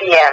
p.m.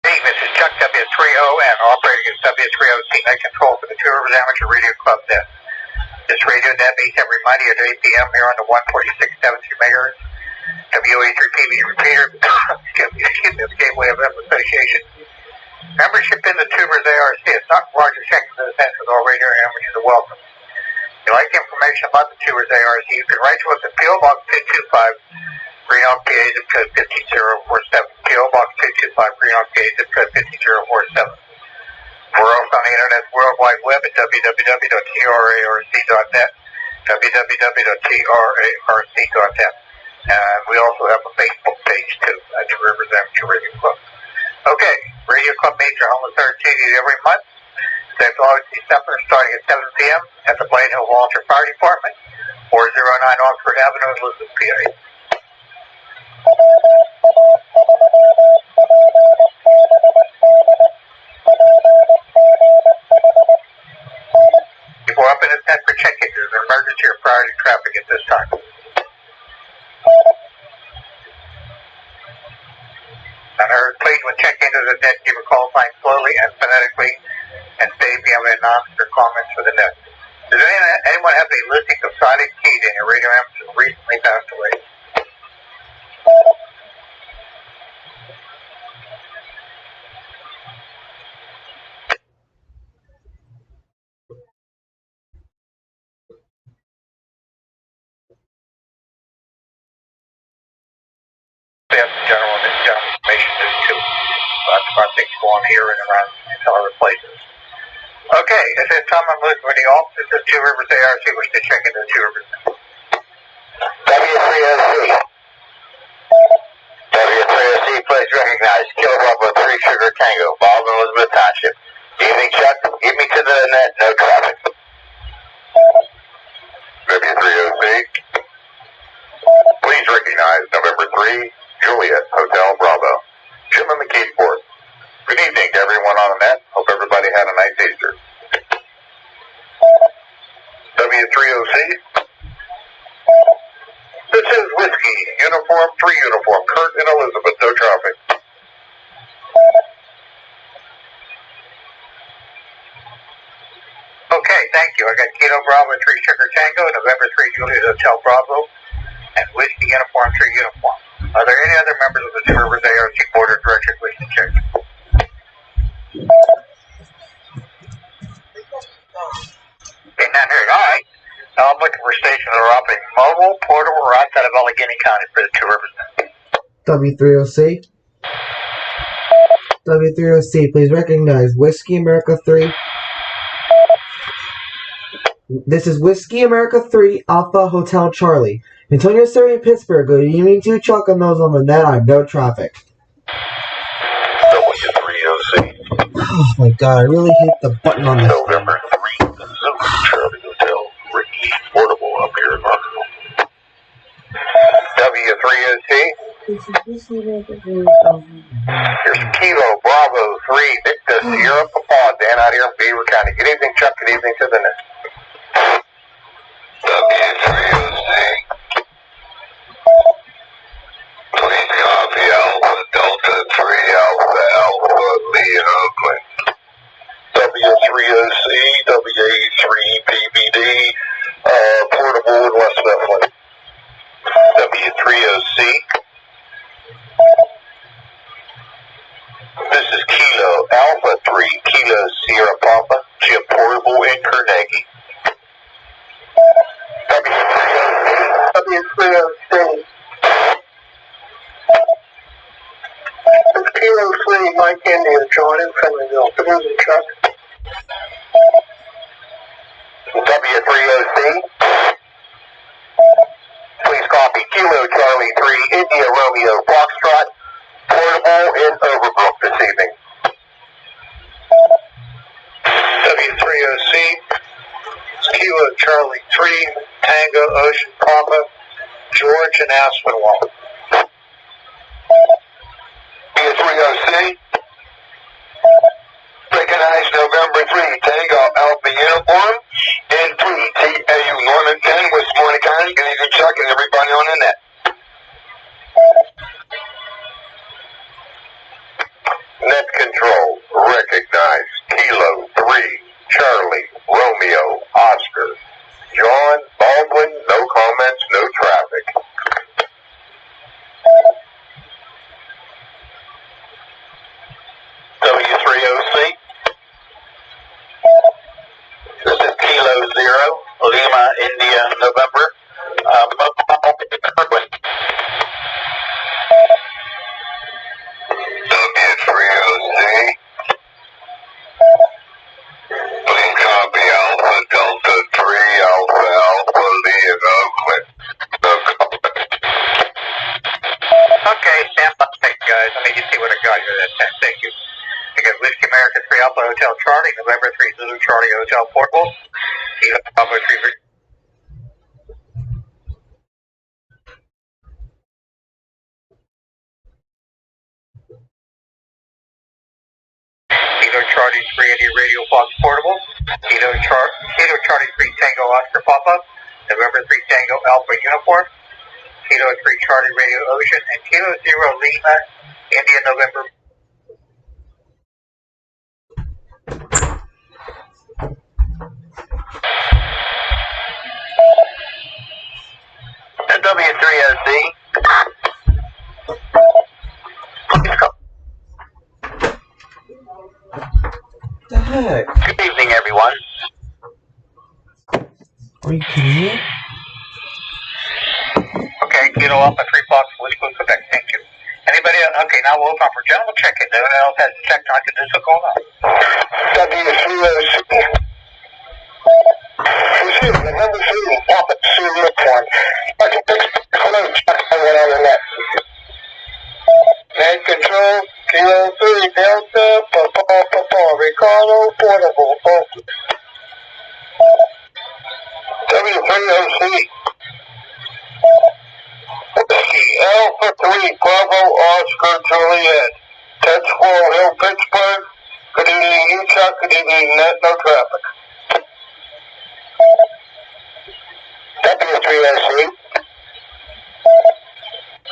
This is Chuck W30 and operating as W30C Night Control for the Two Rivers Amateur Radio Club net. This radio net meets every Monday at 8 p.m. here on the 146.72 MHz WA3PB repeater, excuse me, the Gateway of Association. Membership in the Two Rivers ARC is not required to check into the sense of all radio amateurs are welcome. If you like information about the Two Rivers ARC, you can write to us at P.O. Box 225. Greenock, PA, zip code 15047. P.O. Box 225, Greenock, PA, zip code 15047. We're also on the internet worldwide web at www.trarc.net, www.trarc.net. And we also have a Facebook page too, at Two Rivers Amateur Radio Club. Okay, Radio Club meets are home on third Tuesday every month. That's August, December, starting at 7 p.m. at the Blaine Hill Volunteer Fire Department, 409 Oxford Avenue in Elizabeth, PA. Before up in his net for check-in, there's an emergency or priority traffic at this time. And please, when checking into the net, give a call sign slowly and phonetically, and say if you have any announcements or comments for the net. Does anyone have a listing of silent keys in your radio amateur who recently passed away? General information is too. That's about things going here and around in other places. Okay, at this time I'm looking for the officers of Two Rivers ARC, wish to check into Two Rivers. W3OC. W3OC, please recognize Kilo Bravo 3 Sugar Tango, Baldwin, Elizabeth Township. Evening, Chuck. Give me to the net, no traffic. W3OC. Please recognize November 3, Juliet, Hotel Bravo. Jim and McKeesport. Good evening to everyone on the net. Hope everybody had a nice Easter. W3OC. This is Whiskey, Uniform 3 Uniform, Kurt and Elizabeth, no traffic. Okay, thank you. I got Kilo Bravo 3 Sugar Tango, November 3 Juliet Hotel Bravo, and Whiskey Uniform 3 Uniform. Are there any other members of the Two Rivers ARC Board of Directors wishing to check? Okay, not heard. All right. Now I'm looking for stations that are operating mobile, portable, or outside of Allegheny County for the Two Rivers. W3OC. W3OC, please recognize Whiskey America 3. This is Whiskey America 3 Alpha Hotel Charlie. Antonio, Surrey, and Pittsburgh. Good evening to Chuck and those on the net. I have no traffic. W3OC. Oh my god, I really hit the button on this thing. November 3, Zulu Charlie Hotel, Ricky Portable up here in Marshall. W3OC. Here's Kilo Bravo 3, Victor Sierra Papa, Dan out here in Beaver County. Good evening, Chuck. Good evening to the net. W3OC. Please copy Alpha Delta 3 Alpha Alpha Lee in Oakland. W3OC, WA3 PBD, Portable in West Mifflin. W3OC. This is Kilo Alpha 3, Kilo Sierra Papa, Jim Portable in Carnegie. W3OC. It's Kilo 3, Mike India, John in Friendlyville. Good evening, Chuck. W3OC. Please copy Kilo Charlie 3, India Romeo Foxtrot, Portable in Overbrook this evening. W3OC, it's Kilo Charlie 3, Tango Ocean Papa, George and Aspinwall. W3OC. Recognize November 3, Tango Alpha Uniform, and 3, TAU Norman 10, West Monica County. Good evening, Chuck, and everybody on the net. Net control, recognize Kilo 3, Charlie, Romeo, Oscar, John, Baldwin, no comments, no traffic. W3OC. This is Kilo 0, Lima, India, November. W3OC. Please copy Alpha Delta 3 Alpha Alpha Lee in Oakland. No comment. Okay, stand by, guys. Let me just see what I got here that time. Thank you. I got Whiskey America 3 Alpha Hotel Charlie, November 3 Zulu Charlie Hotel Portable, Kilo Alpha 3 Kilo Charlie 3 India Radio Fox Portable, Kilo Charlie 3 Tango Oscar Papa, November 3 Tango Alpha Uniform, Kilo 3 Charlie Radio Ocean, and Kilo 0 Lima India November. W3OC. The heck? Good evening, everyone. Are you kidding me? Okay, Kilo Alpha 3 Fox, Whiskey, Quebec. Thank you. Anybody else? Okay, now we'll open for general check-in. Anyone else has a check I can do so call on? W3OC. This is the number 3 Papa Serial Point. I can fix the hello check I went on the net. Net control, Kilo 3 Delta, Papa, Ricardo, Portable, Oakland. W3OC. Alpha 3 Bravo Oscar Juliet. Ted Squirrel Hill, Pittsburgh. Good evening, you Chuck. Good evening, net, no traffic. W3OC.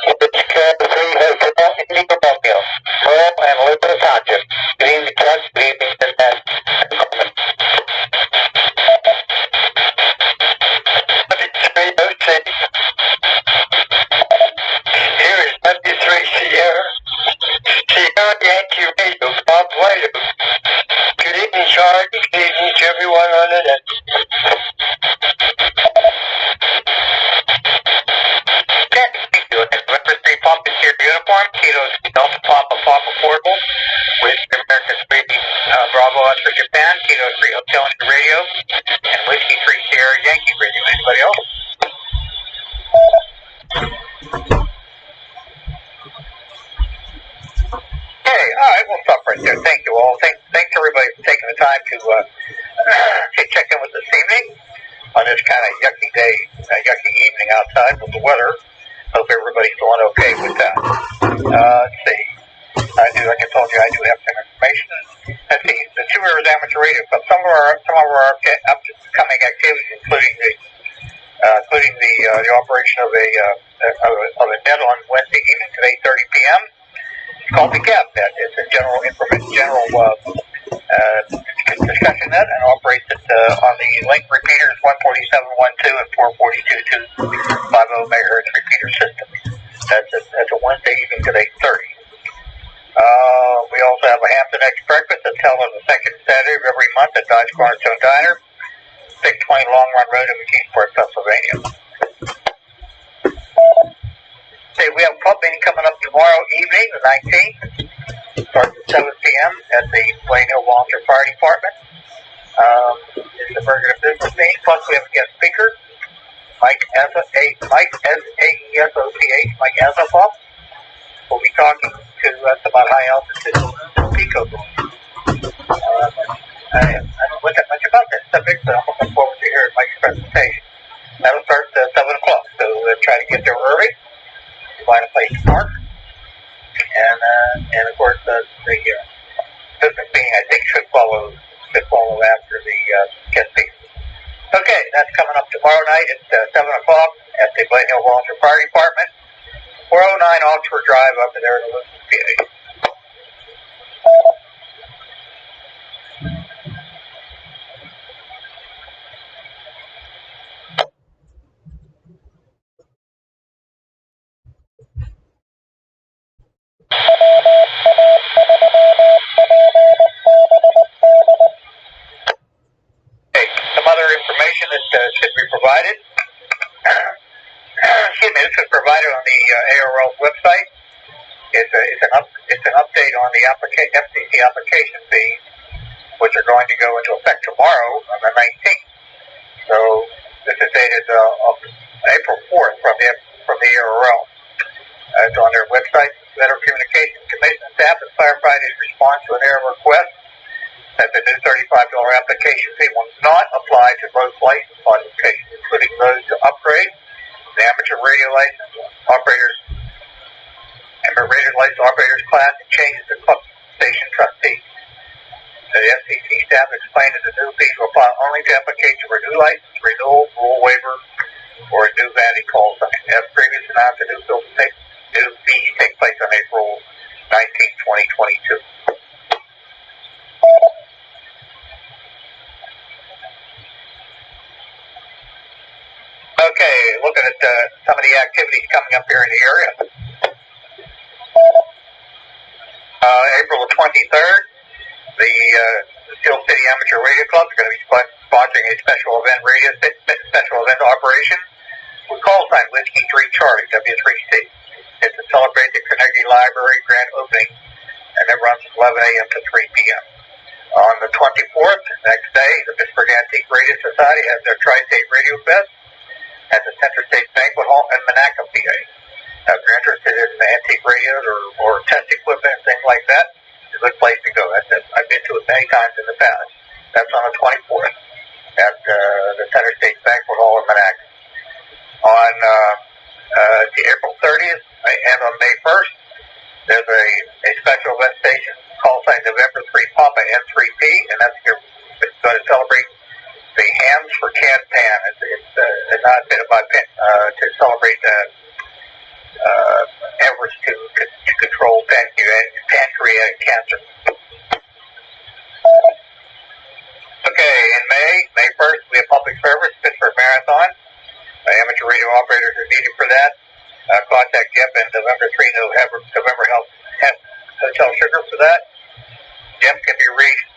It's Cab 3 Hotel, India Romeo. Pearl and Liberty Township. Good evening, Chuck. Good evening, the net. W3OC. Here is W3 Sierra. Sierra Yankee Radio, Bob White. Good evening, Charlie. Good evening to everyone on the net. November 3 Papa Sierra Uniform, Kilo Delta Papa Portable, with America 3 Bravo Oscar Japan, Kilo 3 Hotel Radio, and Whiskey 3 Sierra Yankee Radio. Anybody else? Okay, all right, we'll stop right there. Thank you all. Thanks everybody for taking the time to check in with us this evening on this kind of yucky day, yucky evening outside with the weather. Hope everybody's doing okay with that. Let's see. Like I told you, I do have some information. Let's see. The Two Rivers Amateur Radio Club. Some of our upcoming activities, including the operation of a net on Wednesday evening at 8:30 p.m. It's called the Gap Net. It's a general discussion net and operates on the link repeaters 147.12 and 442.250 megahertz repeater system. That's a Wednesday evening at 8:30. We also have a Hampton X breakfast that's held on the second Saturday of every month at Dodge Cornerstone Diner, 620 Long Run Road in McKeesport, Pennsylvania. Okay, we have a club meeting coming up tomorrow evening, the 19th. Starts at 7 p.m. at the Blaine Hill Volunteer Fire Department. It's a regular business meeting, plus we have a guest speaker, Mike Azafoff. We'll be talking to us about high altitude and pico balloons. I don't know much about that subject, but I'm looking forward to hearing Mike's presentation. That'll start at 7 o'clock, so we'll try to get there early, find a place to park, and of course the business meeting I think should follow after the guest speaker. Okay, that's coming up tomorrow night at 7 o'clock at the Blaine Hill Volunteer Fire Department. 409 Oxford Drive up there in Elizabeth, PA. Okay, some other information that should be provided. Excuse me, this is provided on the ARL's website. It's an update on the FCC application fees, which are going to go into effect tomorrow on the 19th. So this is dated April 4th from the ARL. It's on their website. Federal Communications Commission staff has clarified its response to an ARL request that the new $35 application fee will not apply to most license modifications, including those to upgrade the amateur radio license operators and rated license operators class and changes to club station trustees. The FCC staff explained that the new fees will apply only to applications for a new license, renewal, rule waiver, or a new vanity call sign. As previously announced, the new fees take place on April 19, 2022. Okay, looking at some of the activities coming up here in the area. April the 23rd, the Steel City Amateur Radio Club is going to be sponsoring a special event operation with call sign Whiskey 3 Charlie, W3C. It's to celebrate the Carnegie Library grand opening, and it runs from 11 a.m. to 3 p.m. On the 24th, next day, the Pittsburgh Antique Radio Society has their Tri-State Radio Fest at the Center State Banquet Hall in Monaco, PA. Now, if you're interested in antique radios or test equipment and things like that, it's a good place to go. I've been to it many times in the past. That's on the 24th at the Center State Banquet Hall in Monaco. On the April 30th and on May 1st, there's a special event station call sign November 3 Papa N3P, and that's going to celebrate the Hams for Can Pan. It's not been about to celebrate efforts to control pancreatic cancer. Okay, in May 1st, we have public service, Pittsburgh Marathon. Amateur radio operators are needed for that. Contact Jeff and November 3 November Health Hotel Sugar for that. Jeff can be reached,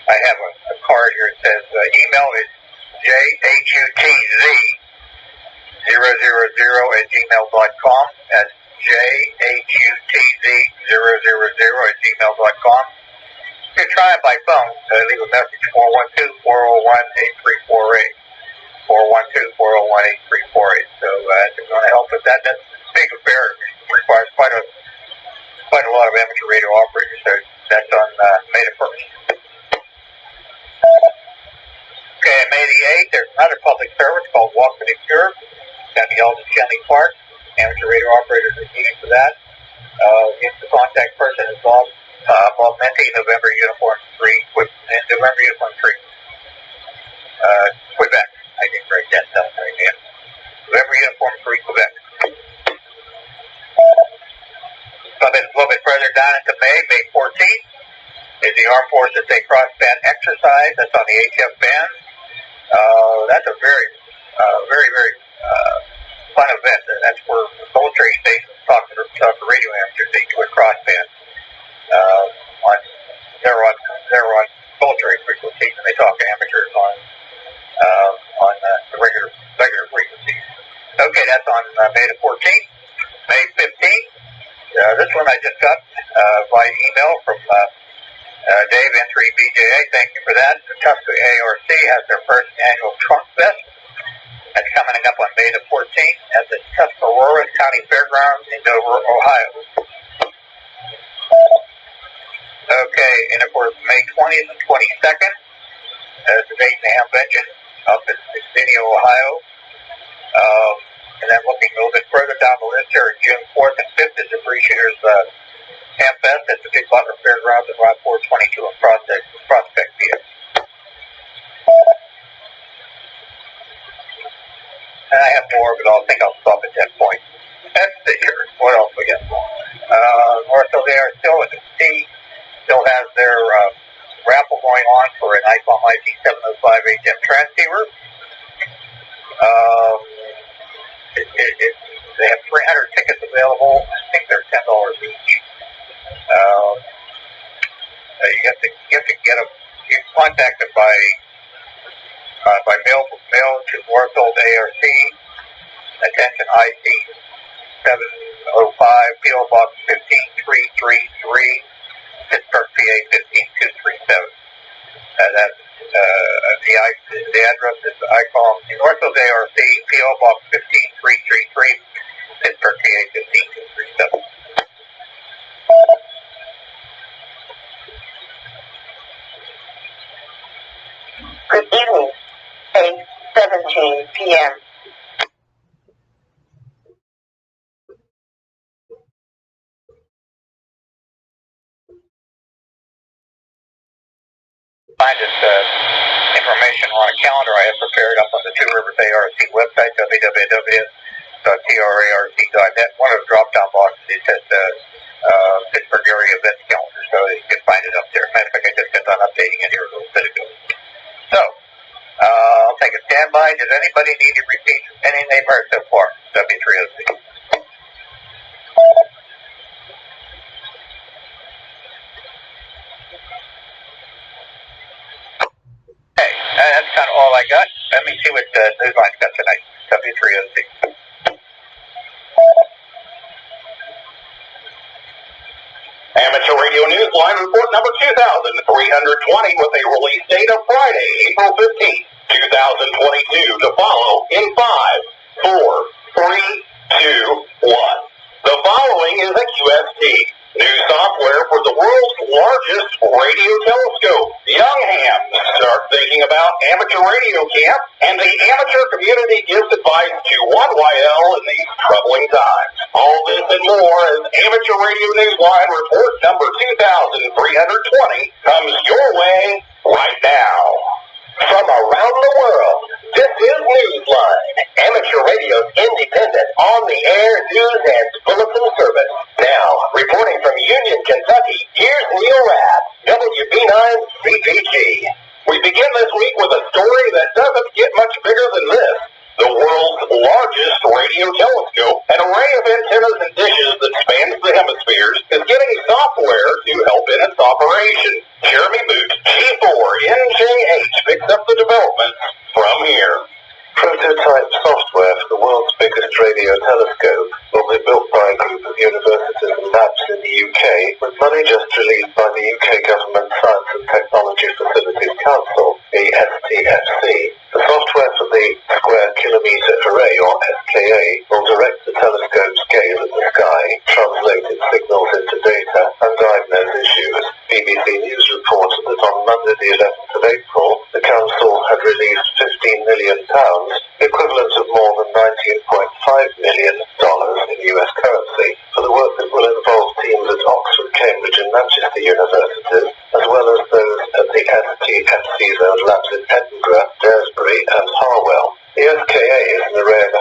I have a card here that says email is jhutz000@gmail.com. That's jhutz000@gmail.com. You can try it by phone. Leave a message 412-401-8348. 412-401-8348. So if you want to help with that, that's a big affair. It requires quite a quite a lot of amateur radio operators. So that's on May the 1st. Okay, May the 8th, there's another public service called Walk for the Cure. It's going to be held in Shenley Park. Amateur radio operators are meeting for that. The contact person is Bob Menti, November Uniform 3, November Uniform 3. Quebec. I didn't write that down right now. November Uniform 3, Quebec. A little bit further down into May 14th, is the Armed Forces Day Cross-Band Exercise. That's on the HF band. That's a very fun event. That's where military stations talk to radio amateurs. They do a cross-band. They're on military frequencies, and they talk to amateurs on the regular frequencies. Okay, that's on May the 14th. May 15th. This one I just got by email from Dave, N3BJA. Thank you for that. The Tuska ARC has their first annual Trunk Fest. That's coming up on May the 14th at the Tuscarora County Fairgrounds in Dover, Ohio. Okay, and of course, May 20th and 22nd, the Dayton Hamvention up in Xenia, Ohio. And then looking a little bit further down the list here, June 4th and 5th is the Free Shooters Ham Fest at the Big Butler Fairgrounds at Route 422 in Prospect, PA. And I have more, but I think I'll stop at that point. Let's see here. What else we got? Northville, they are still at the C, still has their raffle going on for an ICOM IC705 HM transceiver. They have 300 tickets available. I think they're $10 each. You have to get them. You contact them by mail to Northville ARC. Attention IC 705 PO Box 15333 Pittsburgh PA 15237. That's the address is ICOM Northville ARC PO Box 15333 Pittsburgh PA 15237. Good evening. 8:17 p.m. Find this information on a calendar I have prepared up on the Two Rivers ARC website, www.trarc.net. One of the drop-down boxes, it says Pittsburgh area events calendar, so you can find it up there. Matter of fact, I just got done updating it here a little bit ago. So, I'll take a standby. Does anybody need to repeat anything they've heard so far? W3OC. Okay, that's kind of all I got. Let me see what Newsline's got tonight. W3OC. Amateur Radio Newsline report number 2,320 with a release date of Friday, April 15th, 2022 to follow in 5, 4, 3, 2, 1. The following is a QST, new software for the world's largest radio telescope. Young hams start thinking about amateur radio camp, and the amateur community gives advice to 1YL in these troubling times. All this and more as Amateur Radio Newsline report number 2,320 comes your way right now. From around the world, this is Newsline, amateur radio's independent, on-the-air news and bulletin service. Now, reporting from Union, Kentucky, here's Neil Rapp, WB9CPG. We begin this week with a story that doesn't get much bigger than this. The world's largest radio telescope, an array of antennas and dishes that spans the hemispheres, is getting software to help in its operation. Jeremy Boot, G4NJH, picks up the development from here. Prototype software for the world's biggest radio telescope will be built by a group of universities and labs in the UK, with money just released by the UK Government Science and Technology Facilities Council, the STFC. The software for the Square Kilometre Array, or SKA, will direct the telescope's gaze at the sky, translate its signals into data, the 11th of April, the Council had released £15 million, equivalent of more than $19.5 million in US currency, for the work that will involve teams at Oxford, Cambridge and Manchester universities, as well as those at the STFC-zoned labs in Edinburgh, Daresbury and Harwell. The SKA is an array of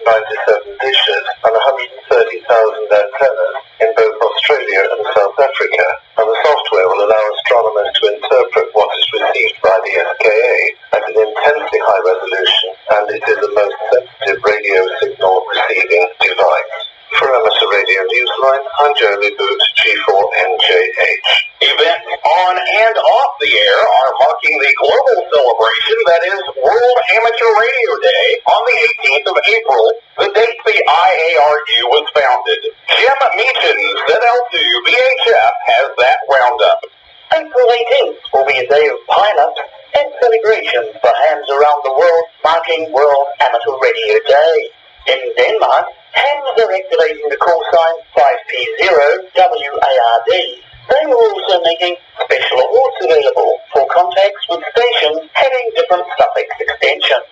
197 dishes and 130,000 antennas in both Australia and South Africa, and the software will allow astronomers to interpret what is received by the SKA at an intensely high resolution, and it is the most sensitive radio signal receiving device. For Amateur Radio Newsline, I'm Jeremy Boot, G4NJH. Events on and off the air are marking the global celebration that is World Amateur Radio Day on the 18th of April, the date the IARU was founded. Jim Meachin's ZL2 VHF has that roundup. April 18th will be a day of pile-ups and celebrations for hams around the world, marking World Amateur Radio Day. In Denmark, hams are activating the call sign 5P0WARD. They are also making special awards available for contacts with stations having different suffix extensions.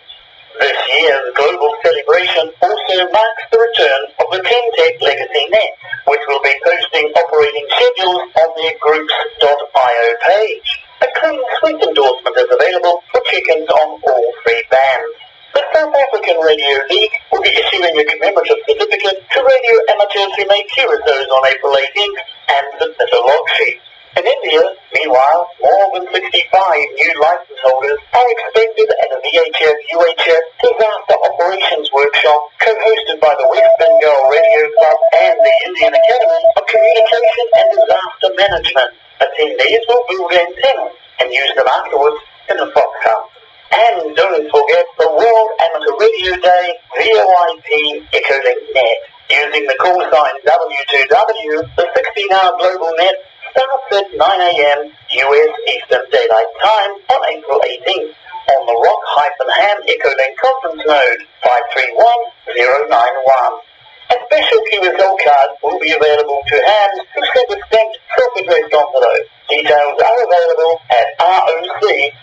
This year's global celebration also marks the return of the Tech Legacy Net, which will be posting operating schedules on their groups.io page. A clean sweep endorsement is available for check-ins on all three bands. The South African Radio League will be issuing a commemorative certificate to radio amateurs who made QSOs on April 18th and submit a log sheet. In India, meanwhile, more than 65 new license holders are expected at a VHF-UHF Disaster Operations Workshop co-hosted by the West Bengal Radio Club and the Indian Academy of Communication and Disaster Management. Attendees will build antennas and use them afterwards in the Fox Hub. And don't forget the World Amateur Radio Day VOIP Echolink Net. Using the call sign W2W, the 16-hour global net starts at 9 a.m. US Eastern Daylight Time on April 18th on the Rock-Ham Echolink conference node 531091. A special QSL card will be available to hams who send a stamped self-addressed envelope. Details are available at roc-ham.net.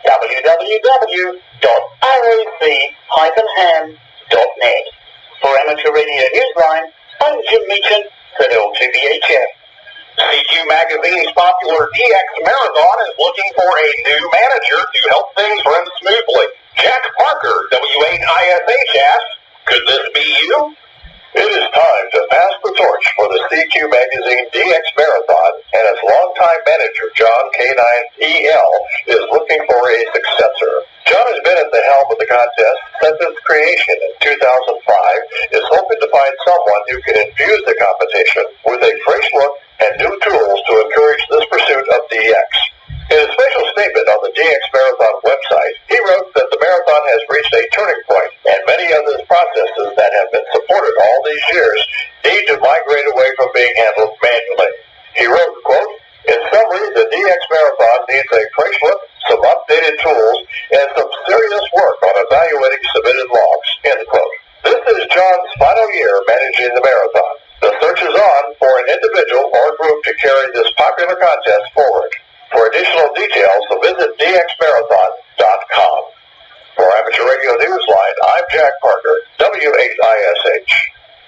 www.roc-ham.net. For Amateur Radio Newsline, I'm Jim Meachin, ZL2VHF. CQ Magazine's popular DX Marathon is looking for a new manager to help things run smoothly. Jack Parker, W8ISH asks, could this be you? It is time to pass the torch for the CQ Magazine DX Marathon, and its longtime manager, John K9EL, is looking for a successor. John has been at the helm of the contest since its creation in 2005, is hoping to find someone who can infuse the competition with a fresh look and new tools to encourage this pursuit of DX. In a special statement on the DX Marathon website, he wrote that the marathon has reached a turning point, and many of the processes that have been supported all these years need to migrate away from being handled manually. He wrote, quote, in summary, the DX Marathon needs a fresh look, some updated tools, and some serious work on evaluating submitted logs, end quote. This is John's final year managing the marathon. The search is on for an individual or group to carry this popular contest forward. For additional details, visit dxmarathon.com. For Amateur Radio Newsline, I'm Jack Parker, W8ISH.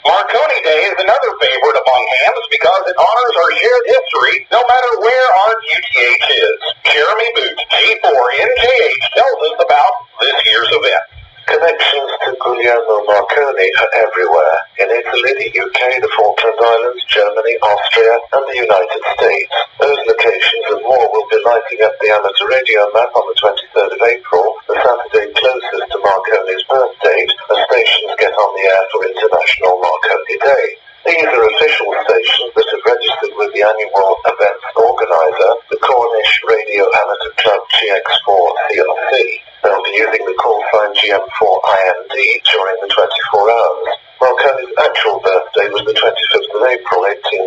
Marconi Day is another favorite among hams because it honors our shared history no matter where our QTH is. Jeremy Boot, G4NJH, tells us about this year's event. Connections to Guglielmo Marconi are everywhere. In Italy, the UK, the Falkland Islands, Germany, Austria, and the United States. Those locations and more will be lighting up the amateur radio map on the 23rd of April, the Saturday closest to Marconi's birth date, as stations get on the air for International Marconi Day. These are official stations that have registered with the annual event's organizer, the Cornish Radio Amateur Club GX4 CLC. They'll be using the call sign GM4IND during the 24 hours. Marconi's actual birthday was the 25th of April, 1874.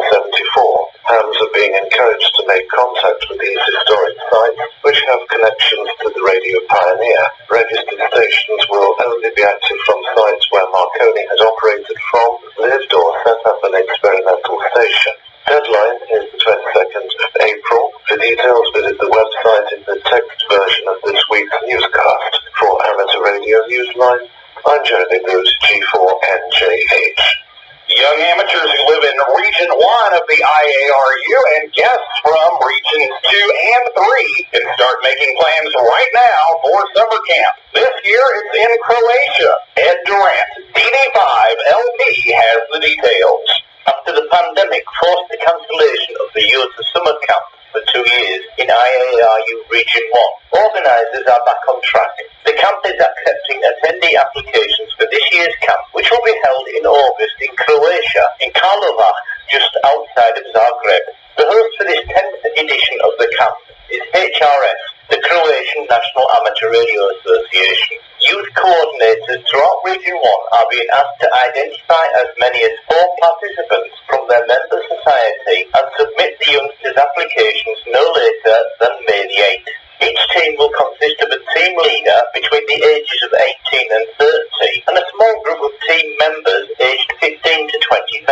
Hams are being encouraged to make contact with these historic sites, which have connections to the Radio Pioneer. Registered stations will only be active from sites where Marconi has operated from, lived or set up an experimental station. Deadline is the 22nd of April. journey through G4NJH. Young amateurs who live in Region 1 of the IARU and guests from Regions 2 and 3 can start making plans right now for summer camp. This year it's in Croatia. Ed Durant, DD5LP, has the details. After the pandemic forced the cancellation of the youth summer camp for 2 years in IARU Region 1, organisers are back on track. The camp is accepting attendee applications for this year's camp, which will be held in August in Croatia, in Karlovac, just outside of Zagreb. The host for this 10th edition of the camp is TRARC, the Croatian National Amateur Radio Association. Youth coordinators throughout Region 1 are being asked to identify as many as 4 participants from their member society and submit the youngsters' applications no later than May the 8th. Each team will consist of a team leader between the ages of 18 and 30 and a small group of team members aged 15 to 25.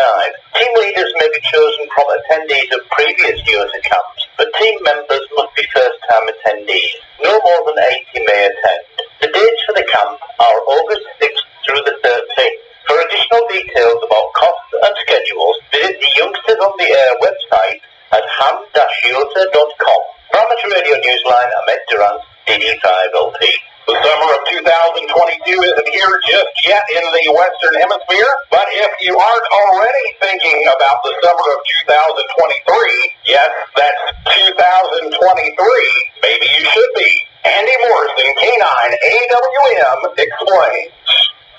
Team leaders may be chosen from attendees of previous youth camps, but team members must be first-time attendees. No more than 80 may attend. The dates for the camp are August 6th through the 13th. For additional details about costs and schedules, visit the Youngsters on the Air website at ham-yota.com. For Amateur Radio Newsline, I'm Ed Durant, DD5LP. The summer of 2022 isn't here just yet in the Western Hemisphere, but if you aren't already thinking about the summer of 2023, yes, that's 2023, maybe you should be. Andy Morrison, K9 AWM, explains.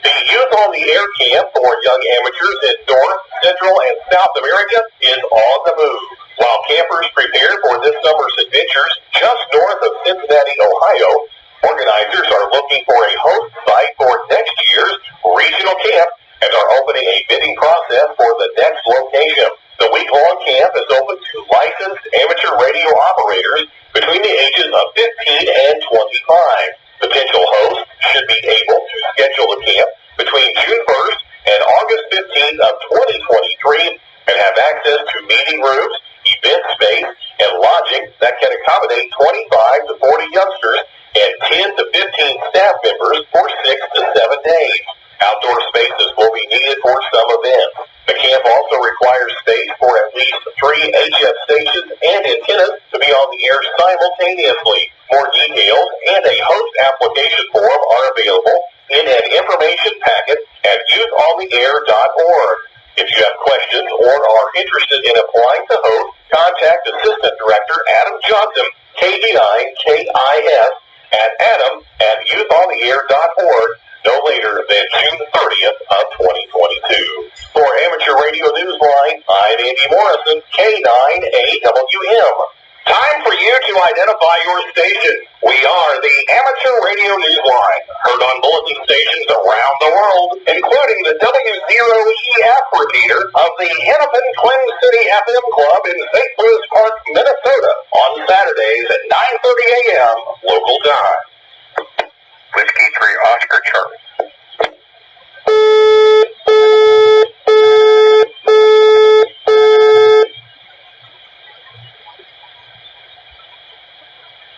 The Youth on the Air camp for young amateurs in North, Central, and South America is on the move. While campers prepare for this summer's adventures just north of Cincinnati, Ohio, organizers are looking for a host site for next year's regional camp and are opening a bidding process for the next location. The week-long camp is open to licensed amateur radio operators between the ages of 15 and 25. Potential hosts should be able to schedule the camp between June 1st and August 15th of 2023 and have access to meeting rooms, event space, and lodging that can accommodate 25 to 40 youngsters and 10 to 15 staff members for 6 to 7 days. Outdoor spaces will be needed for some events. The camp also requires space for at least 3 HF stations and antennas to be on the air simultaneously. More details and a host application form are available in an information packet at youthontheair.org. If you have questions or are interested in applying to host, contact Assistant Director Adam Johnson, KD9KIS, at adam@youthontheair.org no later than June 30th of 2022. For Amateur Radio Newsline, I'm Andy Morrison, K9AWM. Time for you to identify your station. We are the Amateur Radio Newsline, heard on bulletin stations around the world, including the W0EF repeater of the Hennepin Twin City FM Club in St. Louis Park, Minnesota, on Saturdays at 9:30 a.m. local time. Whiskey 3 Oscar Charlie.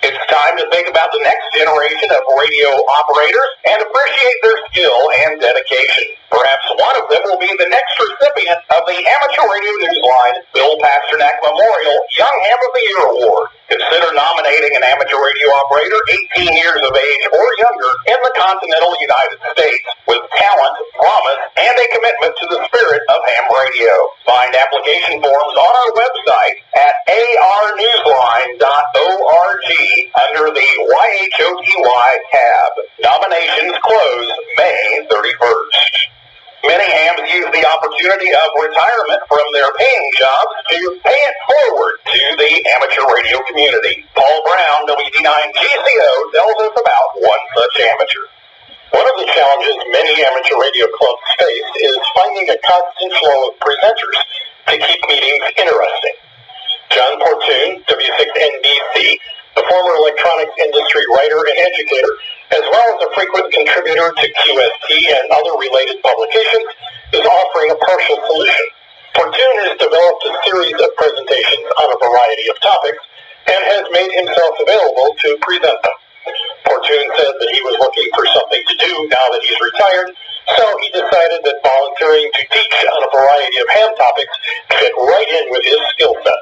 It's time to think about the next generation of radio operators and appreciate their skill and dedication. Perhaps one of them will be the next recipient of the Amateur Radio Newsline Bill Pasternak Memorial Young Ham of the Year Award. Consider nominating an amateur radio operator 18 years of age or younger in the continental United States with talent, promise, and a commitment to the spirit of ham radio. Find application forms on our website at arnewsline.org under the YHOTY tab. Nominations close May 31st. Many hams use the opportunity of retirement from their paying jobs to pay it forward to the amateur radio community. Paul Brown, WD9GCO, tells us about one such amateur. One of the challenges many amateur radio clubs face is finding a constant flow of presenters to keep meetings interesting. John Portune, W6NBC, a former electronics industry writer and educator, as well as a frequent contributor to QST and other related publications, is offering a partial solution. Portune has developed a series of presentations on a variety of topics and has made himself available to present them. Portune said that he was looking for something to do now that he's retired, so he decided that volunteering to teach on a variety of ham topics fit right in with his skill set.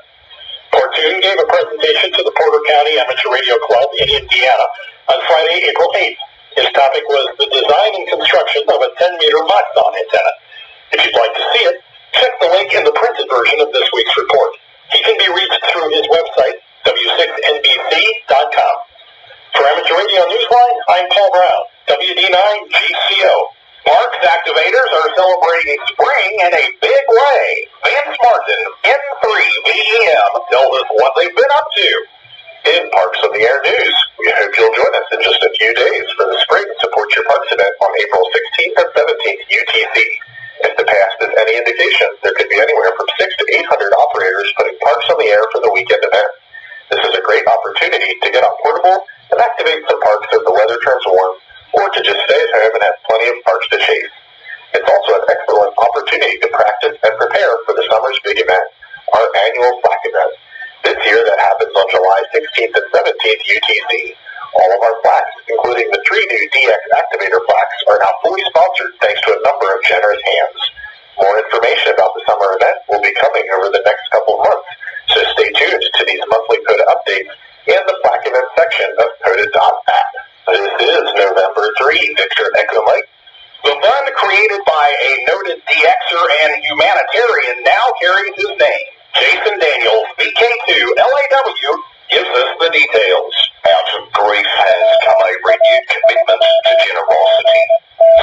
Portune gave a presentation to the Porter County Amateur Radio Club in Indiana on Friday, April 8th. His topic was the design and construction of a 10-meter Moxon antenna. If you'd like to see it, check the link in the printed version of this week's report. He can be reached through his website, w6nbc.com. For Amateur Radio Newsline, I'm Paul Brown, WD9GCO. Parks activators are celebrating spring in a big way. Vince Martin, N3VEM, tells us what they've been up to. In Parks on the Air News, we hope you'll join us in just a few days for the Spring Support Your Parks event on April 16th and 17th UTC. If the past is any indication, there could be anywhere from 600 to 800 operators putting Parks on the Air for the weekend event. This is a great opportunity to get on portable and activate some parks as the weather turns warm, or to just stay at home and have plenty of parks to chase. It's also an excellent opportunity to practice and prepare for the summer's big event, our annual FLAC event. This year that happens on July 16th and 17th UTC. All of our FLACs, including the 3 new DX activator FLACs, are now fully sponsored thanks to a number of generous hands. More information about the summer event will be coming over the next couple of months, so stay tuned to these monthly POTA updates and the FLAC event section of POTA.app. This is November 3, Victor Echo Mike. The fund created by a noted DXer and humanitarian now carries his name. Jason Daniels, VK2 LAW, gives us the details. Out of grief has come a renewed commitment to generosity.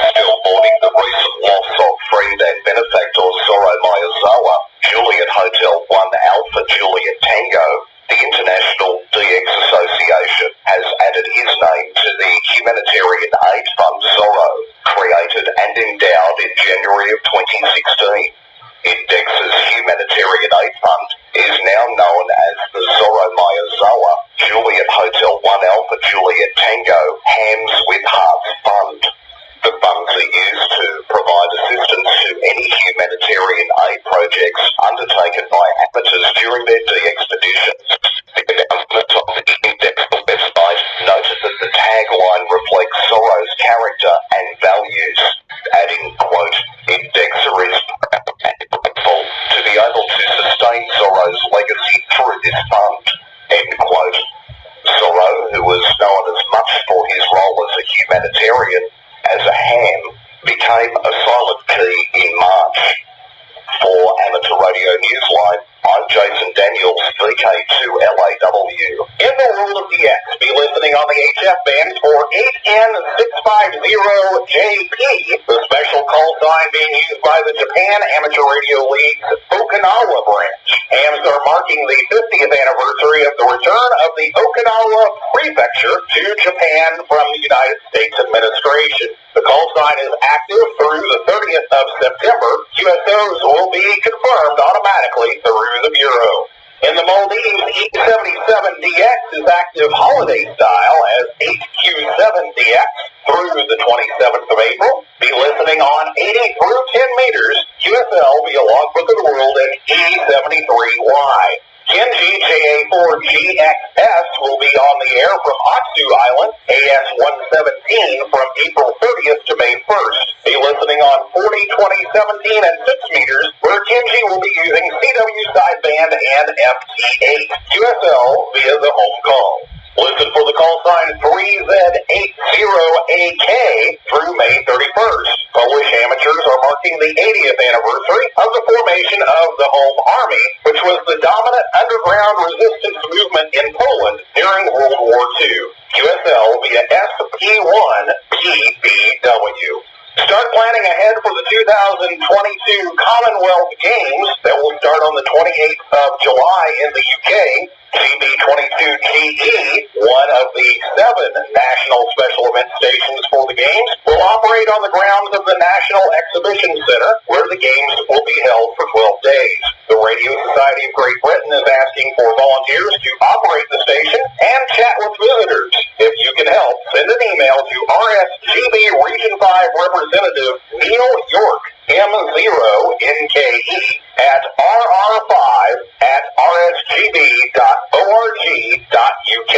Still mourning the recent loss of friend and benefactor Zoro Miyazawa, Juliet Hotel 1 Alpha Juliet Tango, the International DX Association has added his name to the Humanitarian Aid Fund Zorro, created and endowed in January of 2016. INDEX's Humanitarian Aid Fund is now known as the Zoro Miyazawa Juliet Hotel 1 Alpha Juliet Tango Hams with Hearts Fund. The funds are used to provide assistance to any humanitarian aid projects undertaken by amateurs during their de-expeditions. The announcement on the INDEX website noted that the tagline reflects Zorro's character and values, adding, quote, "Indexer is proud and grateful to be able to sustain Zorro's legacy through this fund," end quote. Zorro, who was known as much for his role as a humanitarian as a ham, became a silent key in March. For Amateur Radio Newsline, I'm Jason Daniels, VK2LAW. In the world of DX, be listening on the HF band for 8N650JP, the special call sign being used by the Japan Amateur Radio League's Okinawa branch. Hams are marking the 50th anniversary of the return of the Okinawa Prefecture to Japan from the United States administration. The call sign is active through the 30th of September. QSOs will be confirmed automatically through the Bureau. In the Maldives, E77DX is active holiday style as 8Q7DX through the 27th of April. Be listening on 80 through 10 meters. QSL via Logbook of the World and E73Y. Kenji JA4GXS will be on the air from Otsu Island, AS-117, from April 30th to May 1st. Be listening on 40, 20, 17, and 6 meters, where Kenji will be using CW sideband and FT8. QSL via the home call. Listen for the call sign 3Z80AK through May 31st. Polish amateurs are marking the 80th anniversary of the formation of the Home Army, which was the dominant underground resistance movement in Poland during World War II. QSL via SP1PBW. Start planning ahead for the 2022 Commonwealth Games that will start on the 28th of July in the UK. GB22GE, one of the 7 national special event stations for the Games, will operate on the grounds of the National Exhibition Center, where the Games will be held for 12 days. The Radio Society of Great Britain is asking for volunteers to operate the station and chat with visitors. If you can help, send an email to RSGB Region 5 Representative Neil York, M0NKE, at rr5@rsgb.org.uk.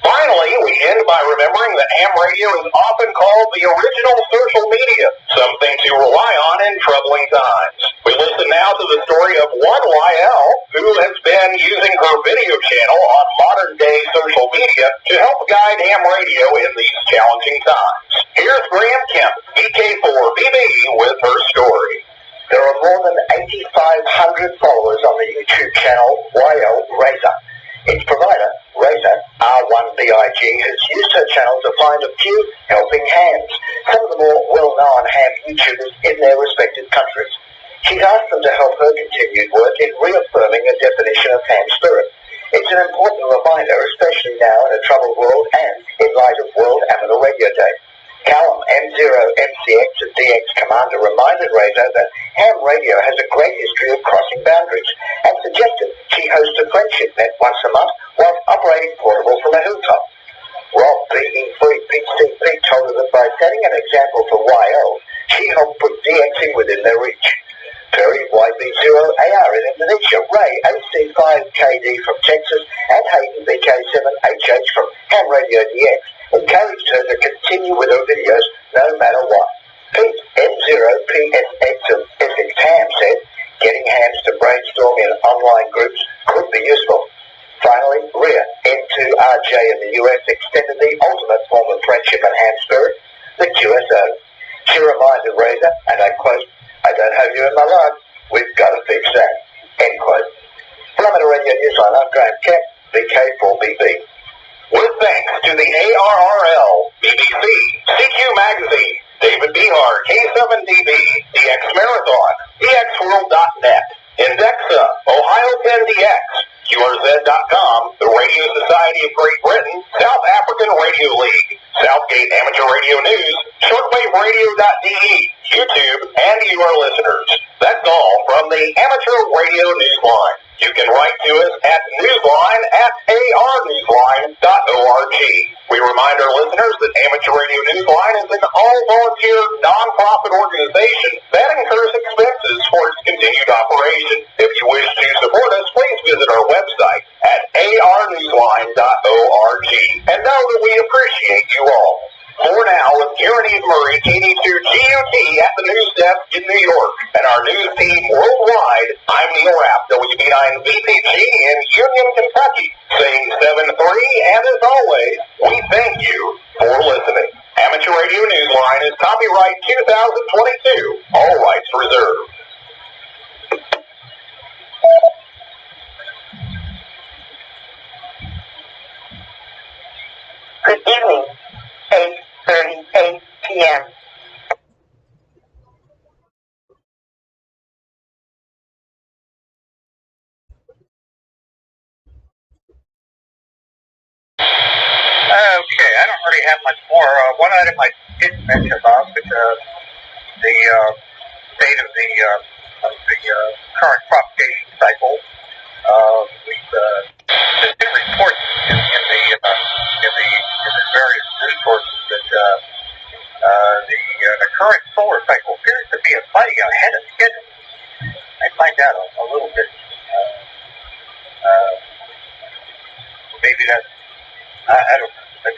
Finally, we end by remembering that ham radio is often called the original social media, something to rely on in troubling times. We listen now to the story of one YL who has been using her video channel on modern-day social media to help guide ham radio in these challenging times. Here's Graham Kemp, VK4BB, with her story. There are more than 8,500 followers on the YouTube channel YL Razor. Its provider, Razor R1BIG, has used her channel to find a few helping hands, some of the more well-known ham YouTubers in their respective countries. She's asked them to help her continued work in reaffirming a definition of ham spirit. It's an important reminder, especially now in a troubled world and in light of World Amateur Radio Day. Callum M0MCX and DX Commander reminded Razor that ham radio has a great history of crossing boundaries and suggested she hosts a friendship net once a month whilst operating portable from a hilltop. Rob Pete told her that by setting an example for YL, she helped put DXing within their reach. Perry YB0AR in Indonesia, Ray AC5KD from Texas, and Hayden BK7HH from Ham Radio DX encouraged her to continue with her videos no matter what. Pete M0PSX of Essex Ham said, getting hams to brainstorm in online groups could be useful. Finally, Rhea N2RJ in the US extended the ultimate form of friendship and ham spirit, the QSO. She reminded Razor, and I quote, "I don't have you in my life. We've got to fix that." End quote. From Amateur Radio Newsline, I'm Graham Kemp, VK4BB. With thanks to the ARRL, BBC, CQ Magazine, David Behar, K7DB, DX Marathon, DXWorld.net, Indexa, Ohio 10DX, QRZ.com, the Radio Society of Great Britain, South African Radio League, Southgate Amateur Radio News, ShortwaveRadio.de, YouTube, and your listeners. That's all from the Amateur Radio Newsline. You can write to us at newsline@arnewsline.org. We remind our listeners that Amateur Radio Newsline is an all-volunteer, non-profit organization that incurs expenses for its continued operation. If you wish to support us, please visit our website at arnewsline.org. And know that we appreciate you all. For now, with Karen Eve Murray, KD2GUT at the news desk in New York, and our news team worldwide, I'm Neil Rapp, WB9VPG in Union, Kentucky, saying 7-3, and as always, we thank you for listening. Amateur Radio Newsline is copyright 2022, all rights reserved. Good evening. 8:38 p.m. Okay, I don't really have much more. One item I didn't mention about, but the state of the current propagation cycle. There's been reports in the various news sources that the current solar cycle appears to be slightly ahead of schedule. I find that a little bit. Maybe that's. I don't know. But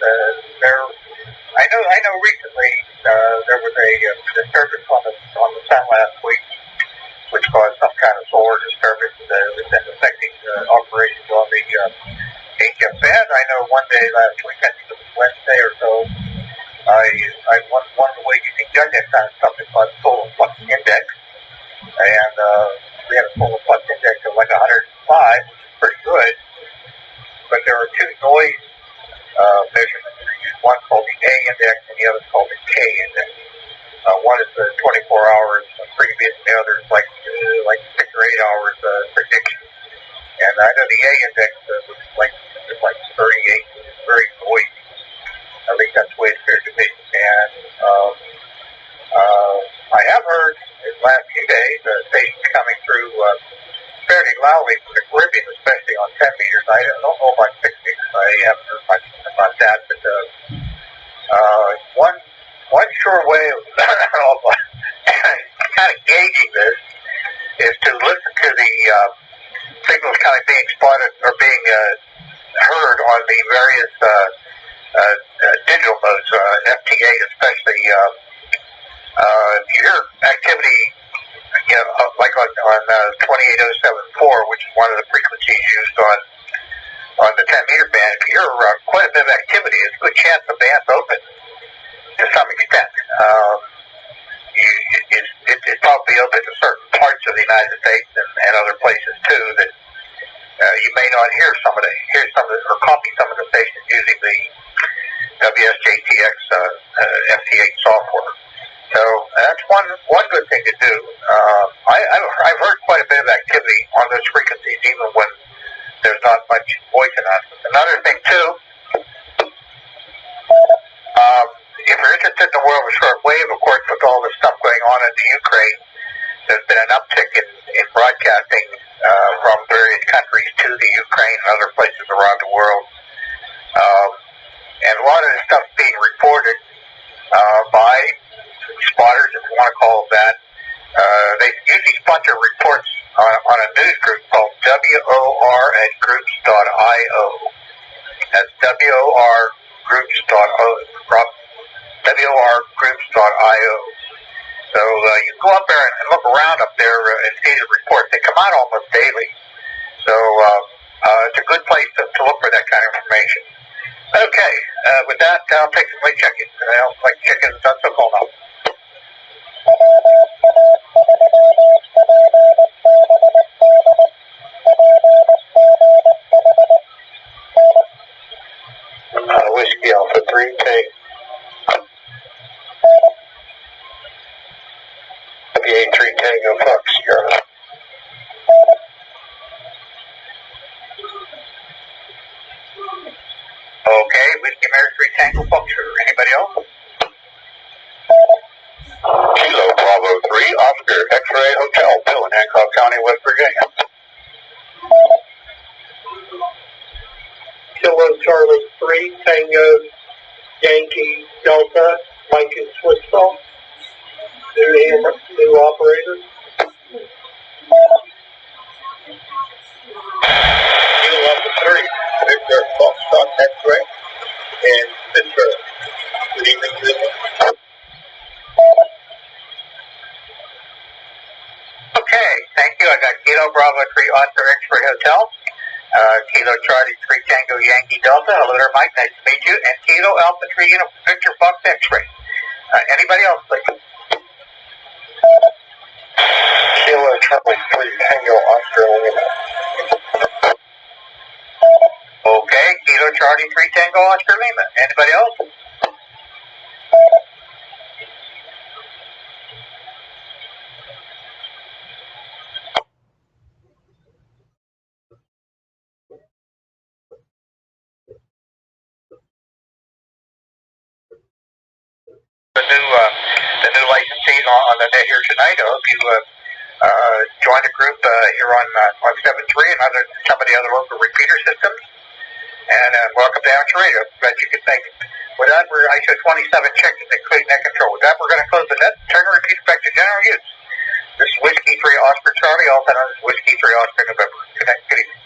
I know recently there was a disturbance on the sun last week, which caused some kind of solar disturbance that's been affecting operations on the HFN. I know one day last week, I think it was Wednesday or so, one of the ways you can judge that kind of stuff is called solar flux index, and we had a solar flux index of like 105, which is pretty good. But there are two noise measurements. One called the A index and the other is called the K index. One is the 24 hours previous, and the other is like 6 or 8 hours prediction. And I know the A index was like 38, very noisy. At least that's the way it appeared to me. And I have heard in the last few days stations coming through fairly loudly from the Caribbean, especially on 10 meters. I don't know about 6 meters. I haven't heard much about that. But one sure way of kind of gauging this is to listen to the signals kind of being spotted or being heard on the various digital modes, FTA especially. If you hear activity, like on 28074, which is one of the frequencies used on the 10-meter band, if you hear quite a bit of activity, it's a good chance the band's open to some extent. It's probably open to certain parts of the United States and other places too that you may not hear some of or copy some of the stations using the WSJTX FT8 software. So that's one good thing to do. I've heard quite a bit of activity on those frequencies, even when there's not much voice announcement. Another thing too, if you're interested in the world of shortwave, of course, with all the stuff going on in the Ukraine, there's been an uptick in broadcasting from various countries to the Ukraine and other places around the world. And a lot of this stuff being reported by spotters, if you want to call it that. They usually spot their reports on a news group called WOR@groups.io. That's WORgroups.io. So you can go up there and look around up there and see the reports. They come out almost daily. So it's a good place to look for that kind of information. Okay, with that, I'll take some late check-ins. I don't like chickens, that's a call now. Whiskey Alpha 3, take. VA 3 Tango Fox, Sierra. Okay, Whiskey America 3 Tango Foxtrot. Anybody else? Kilo Bravo 3, Oscar, X-Ray Hotel, Bill in Hancock County, West Virginia. Kilo Charlie 3, Tango, Yankee, Delta, Mike in Swissville. New operator. Kilo Alpha 3, Victor Foxtrot, X-Ray, and Pittsburgh. Good evening, good evening. Okay, thank you. I got Kilo Bravo 3 Oscar X-Ray Hotel, Kilo Charlie 3 Tango Yankee Delta. Hello there, Mike. Nice to meet you. And Kilo Alpha 3 Victor Fox X-Ray. Anybody else, please? Kilo Charlie 3 Tango Oscar Lima. Okay, Kilo Charlie 3 Tango Oscar Lima. Anybody else? The new licensees on the net here tonight. I hope you join the group here on 7.3 and some of the other local repeater systems. And welcome to Amateur Radio. Glad you could make it. With that, I showed 27 checks including net control. With that, we're going to close the net. Turn the repeater back to general use. This is Whiskey 3 Oscar Charlie, also known as Whiskey 3 Oscar November. Good evening.